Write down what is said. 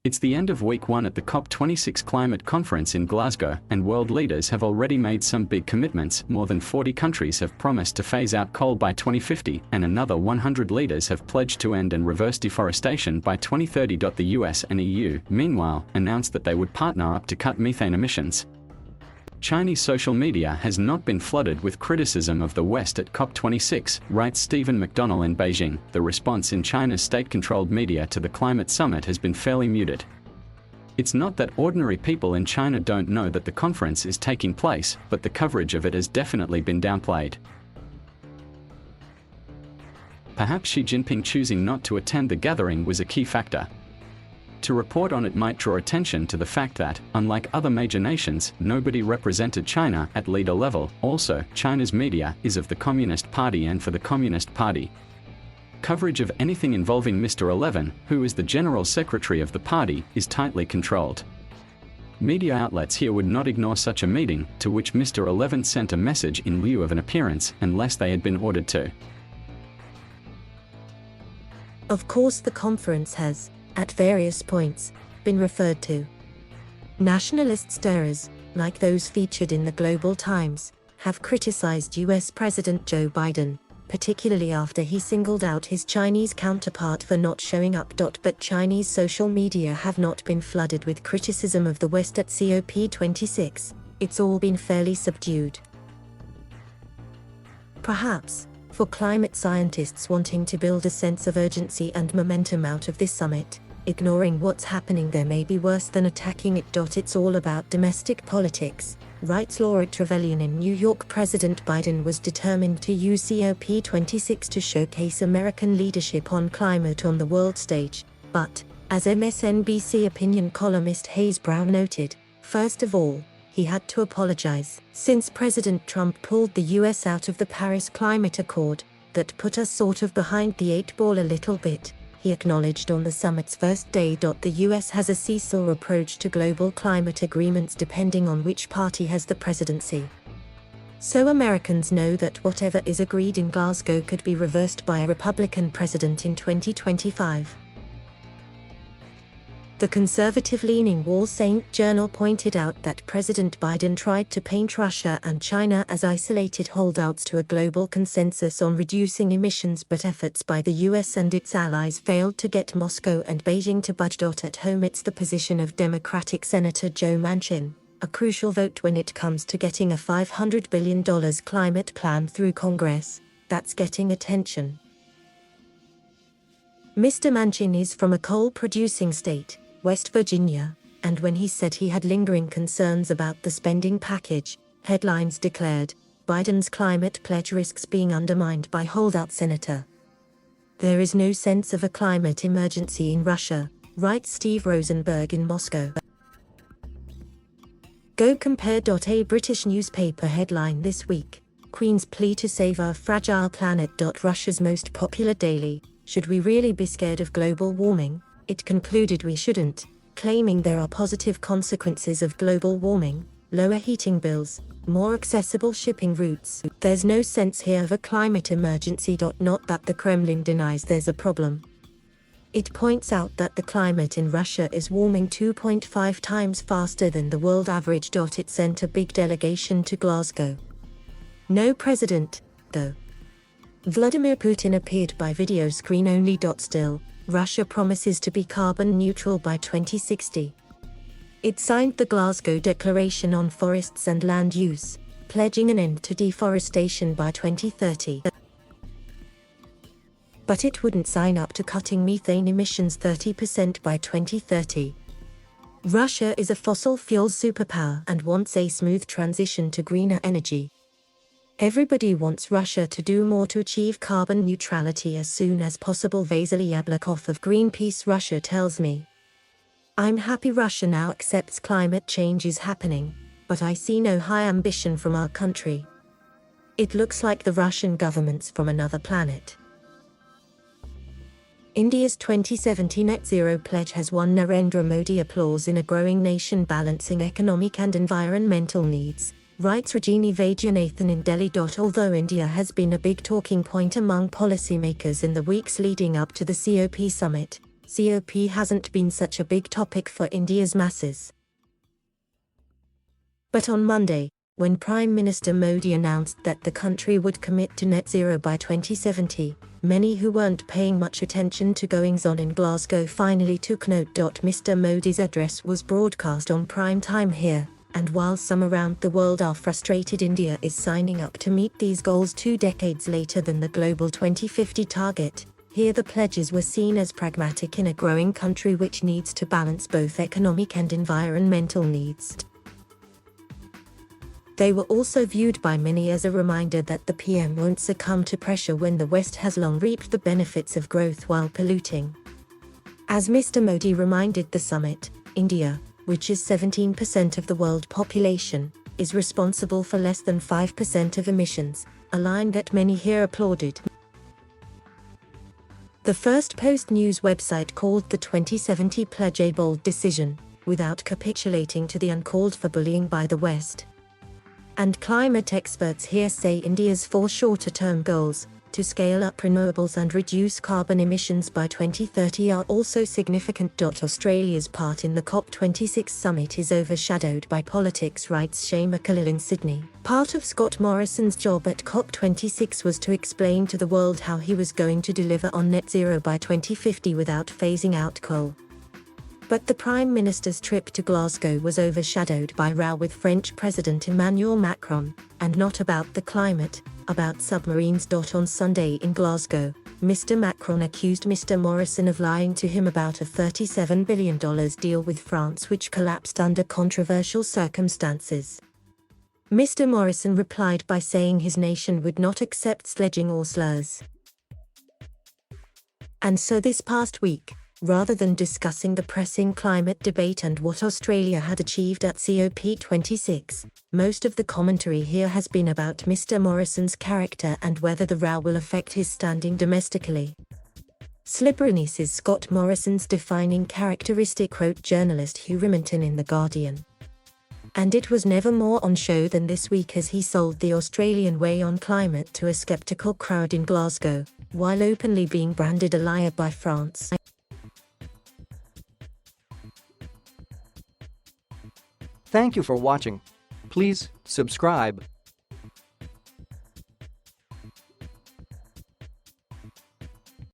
It's the end of week one at the COP26 climate conference in Glasgow, and world leaders have already made some big commitments. More than 40 countries have promised to phase out coal by 2050, and another 100 leaders have pledged to end and reverse deforestation by 2030. The US and EU, meanwhile, announced that they would partner up to cut methane emissions. Chinese social media has not been flooded with criticism of the West at COP26, writes Stephen McDonnell in Beijing. The response in China's state-controlled media to the climate summit has been fairly muted. It's not that ordinary people in China don't know that the conference is taking place, but the coverage of it has definitely been downplayed. Perhaps Xi Jinping choosing not to attend the gathering was a key factor. To report on it might draw attention to the fact that, unlike other major nations, nobody represented China at leader level. Also, China's media is of the Communist Party and for the Communist Party. Coverage of anything involving Mr. 11, who is the General Secretary of the party, is tightly controlled. Media outlets here would not ignore such a meeting, to which Mr. 11 sent a message in lieu of an appearance, unless they had been ordered to. Of course, the conference has, at various points, been referred to. Nationalist stirrers, like those featured in the Global Times, have criticized US President Joe Biden, particularly after he singled out his Chinese counterpart for not showing up. But Chinese social media have not been flooded with criticism of the West at COP26, it's all been fairly subdued. Perhaps, for climate scientists wanting to build a sense of urgency and momentum out of this summit, ignoring what's happening there may be worse than attacking it. It's all about domestic politics, writes Laura Trevelyan in New York. President Biden was determined to use COP26 to showcase American leadership on climate on the world stage, but, as MSNBC opinion columnist Hayes Brown noted, first of all, he had to apologize. Since President Trump pulled the US out of the Paris Climate Accord, that put us sort of behind the eight ball a little bit, he acknowledged on the summit's first day. The US has a seesaw approach to global climate agreements depending on which party has the presidency. So Americans know that whatever is agreed in Glasgow could be reversed by a Republican president in 2025. The conservative-leaning Wall Street Journal pointed out that President Biden tried to paint Russia and China as isolated holdouts to a global consensus on reducing emissions, but efforts by the US and its allies failed to get Moscow and Beijing to budge. At home, it's the position of Democratic Senator Joe Manchin, a crucial vote when it comes to getting a $500 billion climate plan through Congress, that's getting attention. Mr. Manchin is from a coal-producing state, West Virginia, and when he said he had lingering concerns about the spending package, headlines declared, Biden's climate pledge risks being undermined by holdout senator. There is no sense of a climate emergency in Russia, writes Steve Rosenberg in Moscow. Go compare. A British newspaper headline this week, Queen's plea to save our fragile planet. Russia's most popular daily, should we really be scared of global warming? It concluded we shouldn't, claiming there are positive consequences of global warming, lower heating bills, more accessible shipping routes. There's no sense here of a climate emergency. Not that the Kremlin denies there's a problem. It points out that the climate in Russia is warming 2.5 times faster than the world average. It sent a big delegation to Glasgow. No president, though. Vladimir Putin appeared by video screen only. Still, Russia promises to be carbon neutral by 2060. It signed the Glasgow Declaration on Forests and Land Use, pledging an end to deforestation by 2030. But it wouldn't sign up to cutting methane emissions 30% by 2030. Russia is a fossil fuel superpower and wants a smooth transition to greener energy. Everybody wants Russia to do more to achieve carbon neutrality as soon as possible. Vasily Yablokov of Greenpeace Russia tells me, I'm happy Russia now accepts climate change is happening, but I see no high ambition from our country. It looks like the Russian government's from another planet. India's 2070 net zero pledge has won Narendra Modi applause in a growing nation balancing economic and environmental needs, writes Rajini Vaidyanathan in Delhi. Although India has been a big talking point among policymakers in the weeks leading up to the COP summit, COP hasn't been such a big topic for India's masses. But on Monday, when Prime Minister Modi announced that the country would commit to net zero by 2070, many who weren't paying much attention to goings-on in Glasgow finally took note. Mr. Modi's address was broadcast on prime time here, and while some around the world are frustrated India is signing up to meet these goals 2 decades later than the global 2050 target, here the pledges were seen as pragmatic in a growing country which needs to balance both economic and environmental needs. They were also viewed by many as a reminder that the PM won't succumb to pressure when the West has long reaped the benefits of growth while polluting. As Mr. Modi reminded the summit, India, which is 17% of the world population, is responsible for less than 5% of emissions, a line that many here applauded. The first post-news website called the 2070 pledge a bold decision, without capitulating to the uncalled-for bullying by the West. And climate experts here say India's 4 shorter-term goals, to scale up renewables and reduce carbon emissions by 2030 are also significant. Australia's part in the COP26 summit is overshadowed by politics, writes Shane McCallum in Sydney. Part of Scott Morrison's job at COP26 was to explain to the world how he was going to deliver on net zero by 2050 without phasing out coal. But the Prime Minister's trip to Glasgow was overshadowed by row with French President Emmanuel Macron, and not about the climate, about submarines. On Sunday in Glasgow, Mr. Macron accused Mr. Morrison of lying to him about a $37 billion deal with France which collapsed under controversial circumstances. Mr. Morrison replied by saying his nation would not accept sledging or slurs. And so this past week, rather than discussing the pressing climate debate and what Australia had achieved at COP26, most of the commentary here has been about Mr. Morrison's character and whether the row will affect his standing domestically. Slipperiness is Scott Morrison's defining characteristic, wrote journalist Hugh Riminton in The Guardian. And it was never more on show than this week as he sold the Australian way on climate to a sceptical crowd in Glasgow, while openly being branded a liar by France. Thank you for watching. Please subscribe.